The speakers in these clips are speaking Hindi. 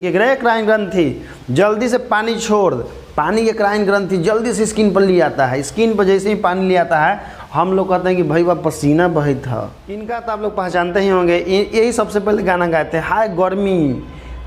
क्राइन ग्रंथि जल्दी से पानी छोड़, पानी के क्राइन ग्रंथि जल्दी से स्किन पर ले आता है। स्किन पर जैसे ही पानी ले आता है हम लोग कहते हैं कि भाई वह पसीना बही था। इनका तो आप लोग पहचानते ही होंगे, यही सबसे पहले गाना गाए थे। हाय गर्मी,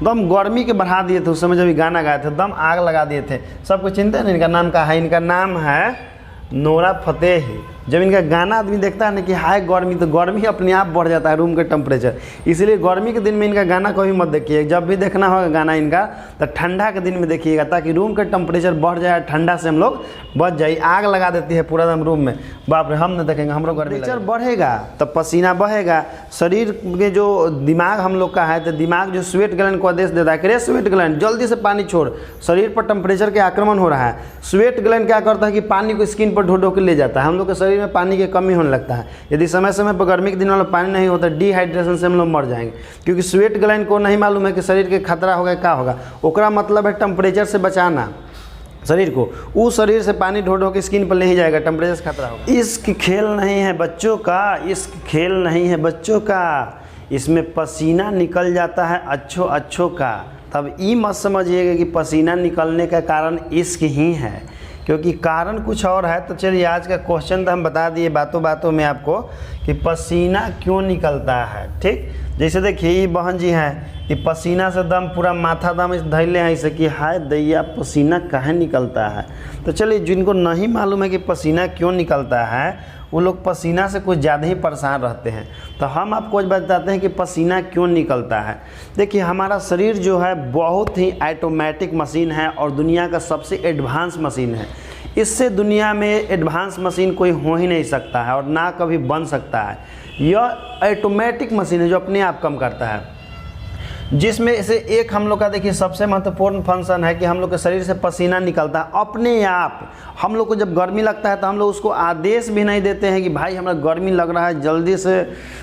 दम गर्मी के बढ़ा दिए थे उस समय जब गाना गाए थे, दम आग लगा दिए थे। सबको चिंता है ना इनका नाम का है, इनका नाम है नोरा फतेही। जब इनका गाना आदमी देखता है ना कि हाय गर्मी, तो गर्मी अपने आप बढ़ जाता है रूम का टेम्परेचर। इसलिए गर्मी के दिन में इनका गाना कभी मत देखिए, जब भी देखना होगा गाना इनका तो ठंडा के दिन में देखिएगा, ताकि रूम का टेम्परेचर बढ़ जाए, ठंडा से हम लोग बच जाए। आग लगा देती है पूरा दम रूम में, बाप रे हम नहीं देखेंगे, हम लोग टेम्परेचर बढ़ेगा तो पसीना बहेगा। शरीर में जो दिमाग हम लोग का है, तो दिमाग जो स्वेट ग्लैंड को आदेश देता है कि रे स्वेट ग्लैंड जल्दी से पानी छोड़, शरीर पर टेम्परेचर के आक्रमण हो रहा है। स्वेट ग्लैंड क्या करता है कि पानी को स्किन पर ढो ढो के ले जाता है। हम लोग के शरीर में पानी की कमी होने लगता है। यदि समय समय पर गर्मी के दिनों में पानी नहीं होता, डिहाइड्रेशन से हम लोग मर जाएंगे, क्योंकि स्वेट ग्लैंड को नहीं मालूम है कि शरीर के खतरा होगा क्या होगा। ओकरा मतलब है टेम्परेचर से बचाना शरीर को। उस शरीर से पानी ढो ढो के स्किन पर नहीं जाएगा, टेम्परेचर से खतरा होगा। इश्क खेल नहीं है बच्चों का, इश्क खेल नहीं है बच्चों का, इसमें पसीना निकल जाता है अच्छों का। तब ये मत समझिएगा कि पसीना निकलने का कारण इश्क ही है, क्योंकि कारण कुछ और है। तो चलिए आज का क्वेश्चन तो हम बता दिए बातों बातों में आपको कि पसीना क्यों निकलता है। ठीक, जैसे देखिए ये बहन जी हैं, ये पसीना से दम पूरा माथा दम धैले हैं ऐसे कि हाय दैया पसीना कहाँ निकलता है। तो चलिए जिनको नहीं मालूम है कि पसीना क्यों निकलता है, वो लोग पसीना से कुछ ज़्यादा ही परेशान रहते हैं। तो हम आपको आज बताते हैं कि पसीना क्यों निकलता है। देखिए हमारा शरीर जो है बहुत ही ऑटोमेटिक मशीन है और दुनिया का सबसे एडवांस मशीन है। इससे दुनिया में एडवांस मशीन कोई हो ही नहीं सकता है और ना कभी बन सकता है। यह ऑटोमेटिक मशीन है जो अपने आप काम करता है, जिसमें से एक हम लोग का देखिए सबसे महत्वपूर्ण फंक्शन है कि हम लोग के शरीर से पसीना निकलता है अपने आप। हम लोग को जब गर्मी लगता है तो हम लोग उसको आदेश भी नहीं देते हैं कि भाई हमें गर्मी लग रहा है जल्दी से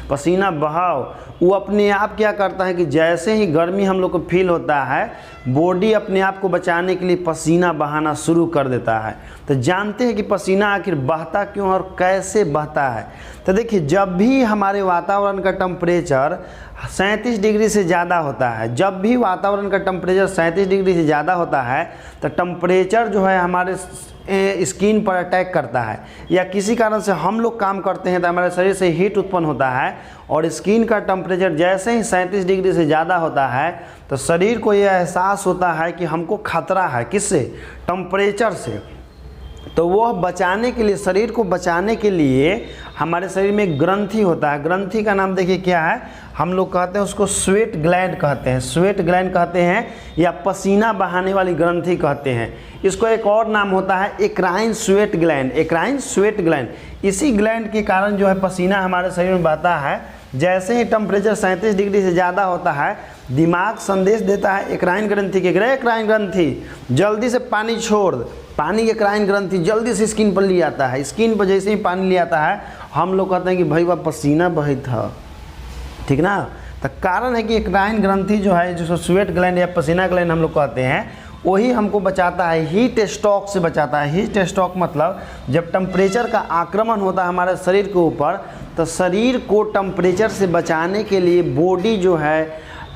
पसीना बहाओ। वो अपने आप क्या करता है कि जैसे ही गर्मी हम लोग को फील होता है, बॉडी अपने आप को बचाने के लिए पसीना बहाना शुरू कर देता है। तो जानते हैं कि पसीना आखिर बहता क्यों और कैसे बहता है। तो देखिए जब भी हमारे वातावरण का टेम्परेचर 37 डिग्री से ज़्यादा होता है, जब भी वातावरण का टेम्परेचर 37 डिग्री से ज़्यादा होता है, तो टेम्परेचर जो है हमारे स्किन पर अटैक करता है, या किसी कारण से हम लोग काम करते हैं तो हमारे शरीर से हीट उत्पन्न होता है। और स्किन का टेम्परेचर जैसे ही 37 डिग्री से ज़्यादा होता है तो शरीर को यह एहसास होता है कि हमको खतरा है, किससे? टेम्परेचर से। तो वह बचाने के लिए, शरीर को बचाने के लिए हमारे शरीर में एक ग्रंथि होता है। ग्रंथि का नाम देखिए क्या है, हम लोग कहते हैं उसको स्वेट ग्लैंड कहते हैं, स्वेट ग्लैंड कहते हैं या पसीना बहाने वाली ग्रंथि कहते हैं। इसको एक और नाम होता है eccrine sweat gland, eccrine sweat gland. इसी ग्लैंड के कारण जो है पसीना हमारे शरीर में बहता है। जैसे ही टेम्परेचर 37 डिग्री से ज़्यादा होता है, दिमाग संदेश देता है एक्राइन ग्रंथि के, एक्राइन ग्रंथि जल्दी से पानी छोड़, पानी के क्राइन ग्रंथि जल्दी से स्किन पर ले आता है। स्किन पर जैसे ही पानी ले आता है हम लोग कहते हैं कि भाई वह पसीना बही था। ठीक ना, तो कारण है कि क्राइन ग्रंथि जो है, जिसको स्वेट ग्लैंड या पसीना ग्लैंड हम लोग कहते हैं, वही हमको बचाता है, हीट स्ट्रोक से बचाता है। हीट स्ट्रोक मतलब जब टेम्परेचर का आक्रमण होता है हमारे शरीर के ऊपर, तो शरीर को टेम्परेचर से बचाने के लिए बॉडी जो है,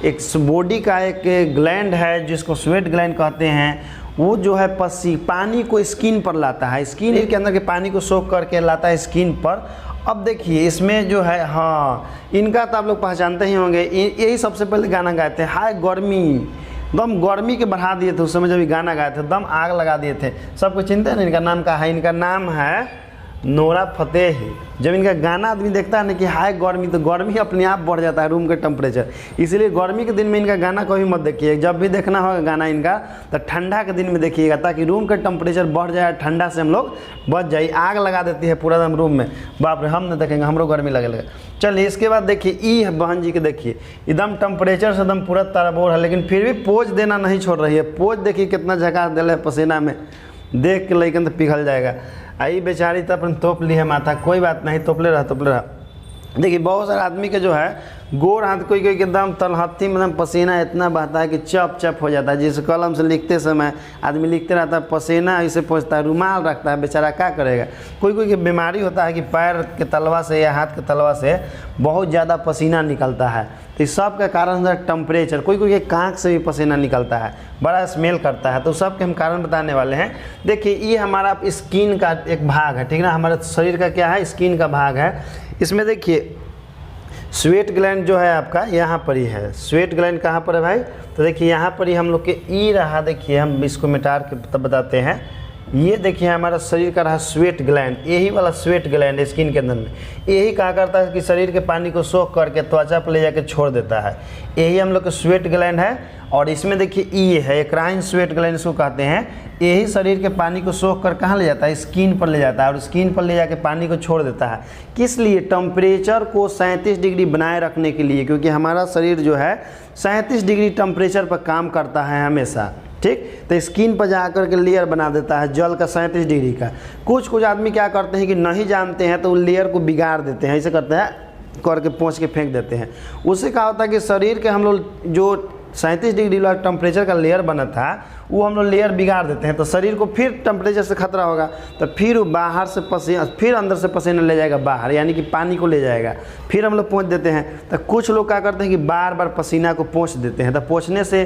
एक बॉडी का एक ग्लैंड है जिसको स्वेट ग्लैंड कहते हैं, वो जो है पानी को स्किन पर लाता है, स्किन के अंदर के पानी को सोख करके लाता है स्किन पर। अब देखिए इसमें जो है, हाँ इनका तो आप लोग पहचानते ही होंगे, यही सबसे पहले गाना गाए थे। हाय गर्मी, दम गर्मी के बढ़ा दिए थे उस समय जब गाना गाए थे, दम आग लगा दिए थे। सबको चिंता है ना इनका नाम का है, इनका नाम है नोरा फतेही। जब इनका गाना आदमी देखता है ना कि हाय गर्मी, तो गर्मी अपने आप बढ़ जाता है रूम का टेम्परेचर। इसलिए गर्मी के दिन में इनका गाना कभी मत देखिए, जब भी देखना होगा गाना इनका तो ठंडा के दिन में देखिएगा, ताकि रूम का टेम्परेचर बढ़ जाए, ठंडा से हम लोग बच जाए। आग लगा देती है पूरा दम रूम में, बाप रे हम नहीं देखेंगे, हमरो गर्मी लगेगा। चलिए इसके बाद देखिए ई बहन जी के, देखिए एकदम टेम्परेचर से एकदम पूरा तरबोर है, लेकिन फिर भी पोज देना नहीं छोड़ रही है। पोज देखिए कितना झकास दिल है पसीना में, देख के लेकिन तो पिघल जाएगा। आई बेचारी तो अपन तोप ली है माथा, कोई बात नहीं, तोपले रहा। देखिए बहुत सारे आदमी के जो है गोर हाथ कोई कोई एकदम तलहत्थी में एकदम पसीना इतना बहता है कि चप चप हो जाता है। जिस कलम से लिखते समय आदमी लिखते रहता है, पसीना ऐसे पहुँचता है, रुमाल रखता है, बेचारा क्या करेगा। कोई कोई की बीमारी होता है कि पैर के तलवा से या हाथ के तलवा से बहुत ज़्यादा पसीना निकलता है। तो इस सब का कारण है टेम्परेचर। कोई कोई के कांख से भी पसीना निकलता है, बड़ा स्मेल करता है। तो सब के हम कारण बताने वाले हैं। देखिए ये हमारा स्किन का एक भाग है, ठीक ना, हमारे शरीर का क्या है, स्किन का भाग है। इसमें देखिए स्वेट ग्लैंड जो है आपका यहाँ पर ही है। स्वेट ग्लैंड कहाँ पर है भाई, तो देखिए यहाँ पर ही हम लोग के ई रहा। देखिए हम इसको मिटा के तब बताते हैं। ये देखिए हमारा शरीर का रहा स्वेट ग्लैंड, यही वाला स्वेट ग्लैंड स्किन के अंदर में यही क्या करता है कि शरीर के पानी को सोख करके त्वचा पर ले जाके छोड़ देता है। यही हम लोग का स्वेट ग्लैंड है। और इसमें देखिए ई है, एक्राइन स्वेट ग्लैंड इसको कहते हैं। यही शरीर के पानी को सोख कर कहाँ ले जाता है, स्किन पर ले जाता है, और स्किन पर ले जाके पानी को छोड़ देता है। किस लिए, टेम्परेचर को 37 डिग्री बनाए रखने के लिए, क्योंकि हमारा शरीर जो है 37 डिग्री टेम्परेचर पर काम करता है हमेशा, ठीक। तो स्किन पर जा कर के लेयर बना देता है जल का 37 डिग्री का। कुछ आदमी क्या करते हैं कि नहीं जानते हैं तो लेयर को बिगाड़ देते हैं, ऐसे करते हैं करके पोंछ के फेंक देते हैं। उससे क्या होता है कि शरीर के हम लोग जो 37 डिग्री वाला टेम्परेचर का लेयर बना था वो हम लोग लेयर बिगाड़ देते हैं। तो शरीर को फिर टेम्परेचर से खतरा होगा, तो फिर बाहर से पसीना, फिर अंदर से पसीना ले जाएगा बाहर, यानी कि पानी को ले जाएगा, फिर हम लोग पोंछ देते हैं। तो कुछ लोग क्या करते हैं कि बार बार पसीना को पोंछ देते हैं। तो पोंछने से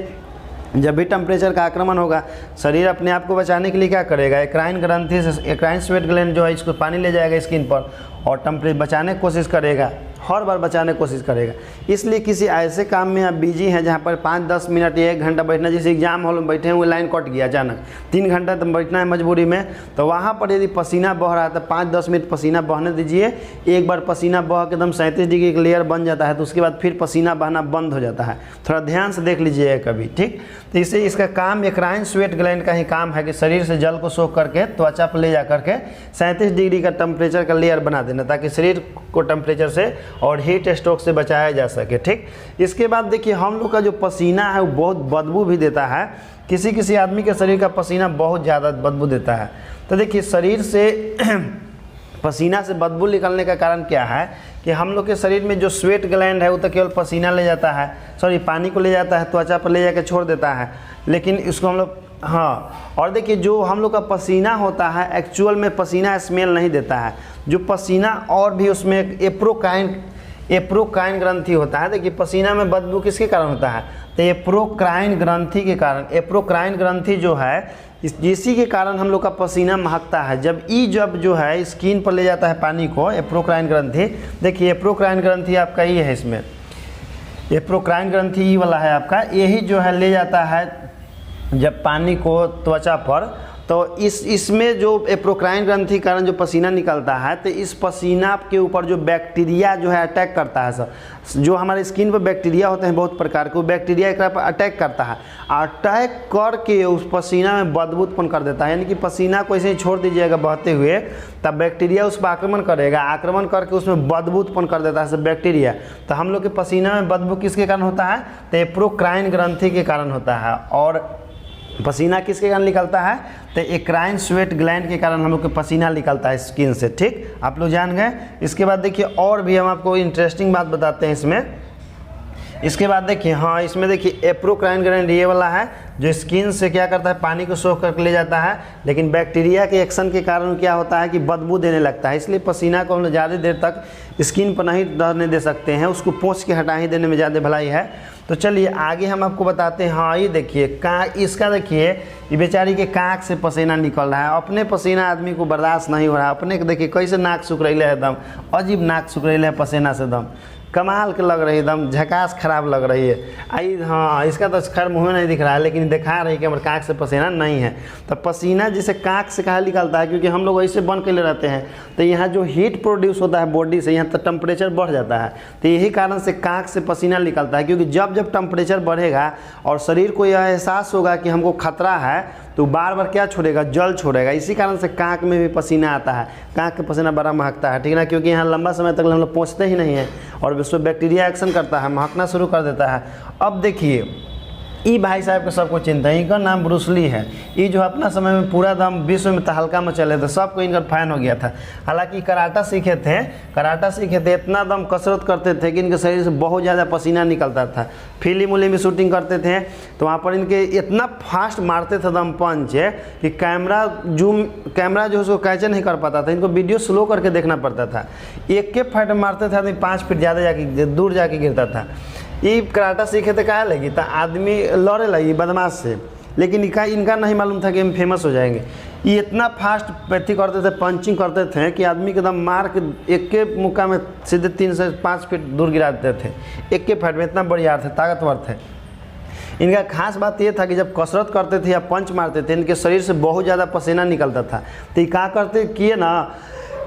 जब भी टेम्परेचर का आक्रमण होगा, शरीर अपने आप को बचाने के लिए क्या करेगा, एक्राइन ग्रंथि से एक्राइन स्वेट ग्लैंड जो है इसको पानी ले जाएगा स्किन पर और टेम्परेचर बचाने की कोशिश करेगा, हर बार बचाने की कोशिश करेगा। इसलिए किसी ऐसे काम में आप बिजी हैं जहाँ पर 5-10 मिनट या 1 घंटा बैठना, जैसे एग्जाम हॉल में बैठे हुए लाइन कट गया अचानक, 3 घंटा तो बैठना है मजबूरी में, तो वहाँ पर यदि पसीना बह रहा है तो 5-10 मिनट पसीना बहने दीजिए। एक बार पसीना बह के एकदम 37 डिग्री का लेयर बन जाता है, तो उसके बाद फिर पसीना बहना बंद हो जाता है। थोड़ा ध्यान से देख लीजिएगा कभी, ठीक। तो इससे इसका काम एक्राइन स्वेट ग्लैंड का ही काम है कि शरीर से जल को सोख करके त्वचा पर ले जा करके 37 डिग्री का टेम्परेचर का लेयर बना देना, ताकि शरीर को टेम्परेचर से और हीट स्ट्रोक से बचाया जा सके, ठीक। इसके बाद देखिए हम लोग का जो पसीना है वो बहुत बदबू भी देता है। किसी किसी आदमी के शरीर का पसीना बहुत ज़्यादा बदबू देता है। तो देखिए शरीर से पसीना से बदबू निकलने का कारण क्या है कि हम लोग के शरीर में जो स्वेट ग्लैंड है वो तो केवल पसीना ले जाता है, सॉरी पानी को ले जाता है, त्वचा पर ले जाकर छोड़ देता है, लेकिन इसको हम लोग हाँ। और देखिए जो हम लोग का पसीना होता है एक्चुअल में पसीना स्मेल नहीं देता है। जो पसीना और भी उसमें एप्रोक्राइन ग्रंथि होता है। देखिए पसीना में बदबू किसके कारण होता है, तो एप्रोक्राइन ग्रंथि के कारण। एप्रोक्राइन ग्रंथि जो है इसी के कारण हम लोग का पसीना महकता है। जब जो है स्किन पर ले जाता है पानी को, एप्रोक्राइन ग्रंथि, देखिए एप्रोक्राइन ग्रंथि आपका ये है, इसमें एप्रोक्राइन ग्रंथि ये वाला है आपका, यही जो है ले जाता है जब पानी को त्वचा पर, तो इसमें जो एप्रोक्राइन ग्रंथि के कारण जो पसीना निकलता है, तो इस पसीना के ऊपर जो बैक्टीरिया जो है अटैक करता है। सर जो हमारे स्किन पर बैक्टीरिया होते हैं बहुत प्रकार के, वो बैक्टीरिया एक पर अटैक करता है, अटैक करके उस पसीना में बदबू उत्पन्न कर देता है। यानी कि पसीना को ऐसे ही छोड़ दीजिएगा बहते हुए, तब बैक्टीरिया उस पर आक्रमण करेगा, आक्रमण करके उसमें बदबू उत्पन्न कर देता है सब बैक्टीरिया। तो हम लोग के पसीना में बदबू किसके कारण होता है, तो एप्रोक्राइन ग्रंथि के कारण होता है। और पसीना किसके कारण निकलता है, तो एक्राइन स्वेट ग्लैंड के कारण हम लोग को पसीना निकलता है स्किन से, ठीक। आप लोग जान गए। इसके बाद देखिए और भी हम आपको इंटरेस्टिंग बात बताते हैं इसमें। इसके बाद देखिए हाँ, इसमें देखिए एप्रोक्राइन ग्लैंड ये वाला है जो स्किन से क्या करता है, पानी को सोख करके ले जाता है, लेकिन बैक्टीरिया के एक्शन के कारण क्या होता है कि बदबू देने लगता है। इसलिए पसीना को हम लोग ज़्यादा देर तक स्किन पर नहीं रहने दे सकते हैं, उसको पोंछ के हटा ही देने में ज़्यादा भलाई है। तो चलिए आगे हम आपको बताते हैं। हाँ ये देखिए इसका देखिए ये बेचारी के कांख से पसीना निकल रहा है। अपने पसीना आदमी को बर्दाश्त नहीं हो रहा है, अपने देखिए कैसे नाक सूख रही है, एकदम अजीब नाक सूख रही है पसीना से, एकदम कमाल के लग रही है, एकदम झकास खराब लग रही है। आई हाँ इसका तो खैर मुँह में नहीं दिख रहा है, लेकिन दिखा रही है कि हमारे कांख से पसीना नहीं है। तो पसीना जिसे कांख से कहाँ निकलता है, क्योंकि हम लोग ऐसे बन के ले रहते हैं, तो यहाँ जो हीट प्रोड्यूस होता है बॉडी से, यहाँ तो टेम्परेचर बढ़ जाता है। तो यही कारण से कांख से पसीना निकलता है, क्योंकि जब जब टेम्परेचर बढ़ेगा और शरीर को यह एहसास होगा कि हमको खतरा है, तो बार बार क्या छोड़ेगा, जल छोड़ेगा। इसी कारण से कांख में भी पसीना आता है, कांख का पसीना बड़ा महकता है, ठीक ना, क्योंकि यहाँ लंबा समय तक हम लोग पहुँचते ही नहीं हैं और उसमें बैक्टीरिया एक्शन करता है, महकना शुरू कर देता है। अब देखिए ई भाई साहब के सबको चिंता है, इनका नाम ब्रूस ली है। ये जो अपना समय में पूरा दम विश्व में तहलका में चले थे, सबको इनका फैन हो गया था। हालांकि कराटा सीखे थे, इतना दम कसरत करते थे कि इनके शरीर से बहुत ज़्यादा पसीना निकलता था। फिल्म उलिम में शूटिंग करते थे तो वहाँ पर इनके इतना फास्ट मारते थे दम पंच कि कैमरा जो उसको कैप्चर नहीं कर पाता था, इनको वीडियो स्लो करके देखना पड़ता था। एक के फाइट मारते थे आदमी 5 फीट ज़्यादा जाके दूर जाके गिरता था। ये कराटा सीखे थे कहा लगी तो आदमी लड़े लगी बदमाश से, लेकिन इनका नहीं मालूम था कि हम फेमस हो जाएंगे। ये इतना फास्ट पैथी करते थे, पंचिंग करते थे कि आदमी के दम मार के एक के मुक्का में सीधे 3 से 5 फीट दूर गिरा देते थे। एक के फाइट में इतना बढ़िया थे, ताकतवर थे। इनका खास बात ये था कि जब कसरत करते थे या पंच मारते थे, इनके शरीर से बहुत ज़्यादा पसीना निकलता था। तो ये क्या करते किए ना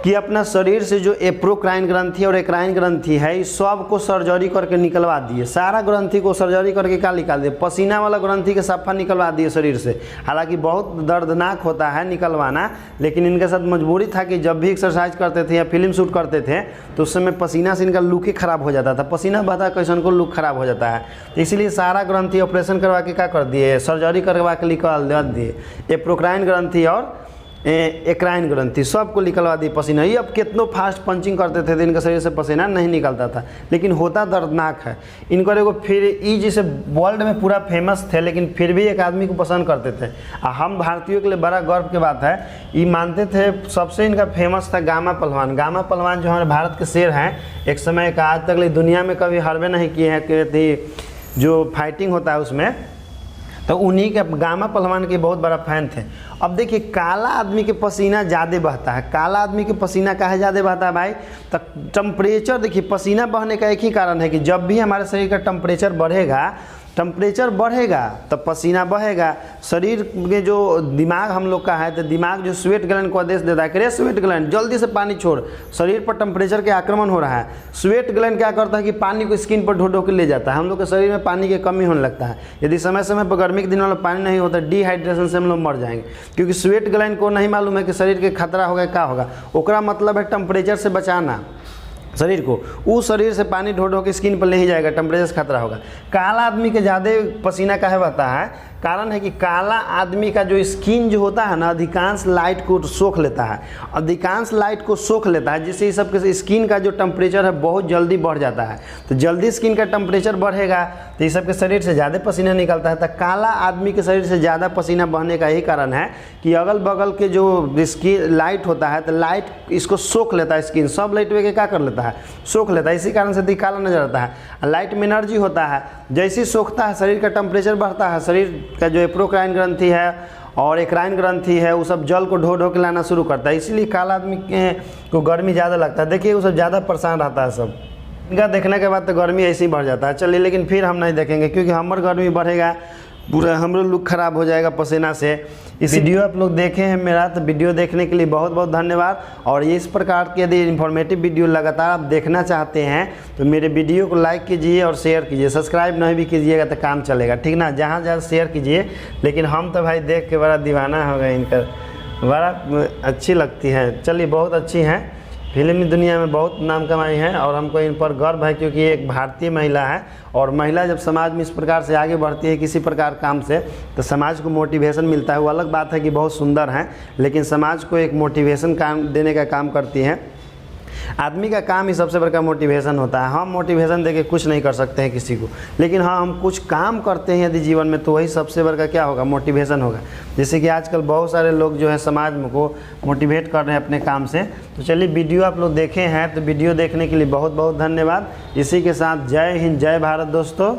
कि अपना शरीर से जो एप्रोक्राइन ग्रंथि और एक्राइन ग्रंथि है, इस सब को सर्जरी करके निकलवा दिए। सारा ग्रंथि को सर्जरी करके क्या निकाल दिए, पसीना वाला ग्रंथि के सफ़ा निकलवा दिए शरीर से। हालांकि बहुत दर्दनाक होता है निकलवाना, लेकिन इनके साथ मजबूरी था कि जब भी एक्सरसाइज करते थे या फिल्म शूट करते थे तो उस समय पसीना से इनका लुक ही ख़राब हो जाता था। पसीना बहता कैसन को लुक ख़राब हो जाता है, तो इसीलिए सारा ग्रंथि ऑपरेशन करवा के क्या कर दिए, सर्जरी करवा के निकलवा दिए। एप्रोक्राइन ग्रंथि और एक्राइन ग्रंथि सबको निकलवा दी पसीना। ये अब कितनों फास्ट पंचिंग करते थे तो इनके शरीर से पसीना नहीं निकलता था, लेकिन होता दर्दनाक है। इनको एगो फिर ई जैसे वर्ल्ड में पूरा फेमस थे, लेकिन फिर भी एक आदमी को पसंद करते थे। हम भारतीयों के लिए बड़ा गर्व की बात है, ये मानते थे सबसे इनका फेमस था गामा पहलवान। गामा पहलवान जो हमारे भारत के शेर हैं, एक समय का आज तक दुनिया में कभी हारवे नहीं किए हैं कि जो फाइटिंग होता है उसमें, तो उन्हीं के गामा पहलवान के बहुत बड़ा फैन थे। अब देखिए काला आदमी के पसीना ज़्यादा बहता है। काला आदमी के पसीना काहे ज़्यादा बहता है भाई, तो टेम्परेचर देखिए, पसीना बहने का एक ही कारण है कि जब भी हमारे शरीर का टेम्परेचर बढ़ेगा तो पसीना बहेगा। शरीर में जो दिमाग हम लोग का है, तो दिमाग जो स्वेट ग्लैंड को आदेश देता है कि रे स्वेट ग्लैंड जल्दी से पानी छोड़, शरीर पर टेम्परेचर के आक्रमण हो रहा है। स्वेट ग्लैंड क्या करता है कि पानी को स्किन पर ढो ढो के ले जाता है। हम लोग के शरीर में पानी की कमी होने लगता है। यदि समय समय पर गर्मी के दिनों में पानी नहीं होता, डिहाइड्रेशन से हम लोग मर जाएंगे, क्योंकि स्वेट ग्लैंड को नहीं मालूम है कि शरीर के खतरा होगा क्या होगा। ओकरा मतलब है टेम्परेचर से बचाना शरीर को। उस शरीर से पानी ढो ढो के स्किन पर नहीं जाएगा, टेम्परेचर से खतरा होगा। काला आदमी के ज़्यादा पसीना काहे बहता है, कारण है कि काला आदमी का जो स्किन जो होता है ना, अधिकांश लाइट को सोख लेता है, जिससे इस सब के स्किन का जो टेम्परेचर है बहुत जल्दी बढ़ जाता है। तो जल्दी स्किन का टेम्परेचर बढ़ेगा तो इस सब के शरीर से ज़्यादा पसीना निकलता है। तो काला आदमी के शरीर से ज़्यादा पसीना बहने का यही कारण है कि अगल बगल के जो स्किन लाइट होता है, तो लाइट इसको सोख लेता है। स्किन सब लाइट वे क्या कर लेता है, सोख लेता है। इसी कारण से काला नजर आता है। लाइट में एनर्जी होता है, जैसे सोखता है शरीर का टेम्परेचर बढ़ता है। शरीर का जो एप्रोक्राइन ग्रंथि है और एक्राइन ग्रंथि है, वो सब जल को ढो ढो के लाना शुरू करता है। इसीलिए काला आदमी को गर्मी ज़्यादा लगता है। देखिए वो सब ज़्यादा परेशान रहता है। सब इनका देखने के बाद तो गर्मी ऐसे ही बढ़ जाता है। चलिए, लेकिन फिर हम नहीं देखेंगे, क्योंकि हमार गर्मी बढ़ेगा, पूरा हमारा लुक खराब हो जाएगा पसीना से। इस वीडियो आप लोग देखे हैं मेरा, तो वीडियो देखने के लिए बहुत बहुत धन्यवाद। और इस प्रकार के यदि इन्फॉर्मेटिव वीडियो लगातार आप देखना चाहते हैं तो मेरे वीडियो को लाइक कीजिए और शेयर कीजिए। सब्सक्राइब नहीं भी कीजिएगा तो काम चलेगा, ठीक ना। जहाँ जहाँ शेयर कीजिए, लेकिन हम तो भाई देख के बड़ा दीवाना हो गए, इनका बड़ा अच्छी लगती है। चलिए, बहुत अच्छी हैं, फिल्मी दुनिया में बहुत नाम कमाई हैं और हमको इन पर गर्व है, क्योंकि एक भारतीय महिला है। और महिला जब समाज में इस प्रकार से आगे बढ़ती है किसी प्रकार काम से, तो समाज को मोटिवेशन मिलता है। वो अलग बात है कि बहुत सुंदर हैं, लेकिन समाज को एक मोटिवेशन काम देने का काम करती हैं। आदमी का काम ही सबसे बड़ा मोटिवेशन होता है। हम मोटिवेशन देके कुछ नहीं कर सकते हैं किसी को, लेकिन हाँ हम कुछ काम करते हैं यदि जीवन में, तो वही सबसे बड़ा क्या होगा, मोटिवेशन होगा। जैसे कि आजकल बहुत सारे लोग जो है समाज में को मोटिवेट कर रहे हैं अपने काम से। तो चलिए, वीडियो आप लोग देखे हैं, तो वीडियो देखने के लिए बहुत बहुत धन्यवाद। इसी के साथ जय हिंद, जय भारत दोस्तों।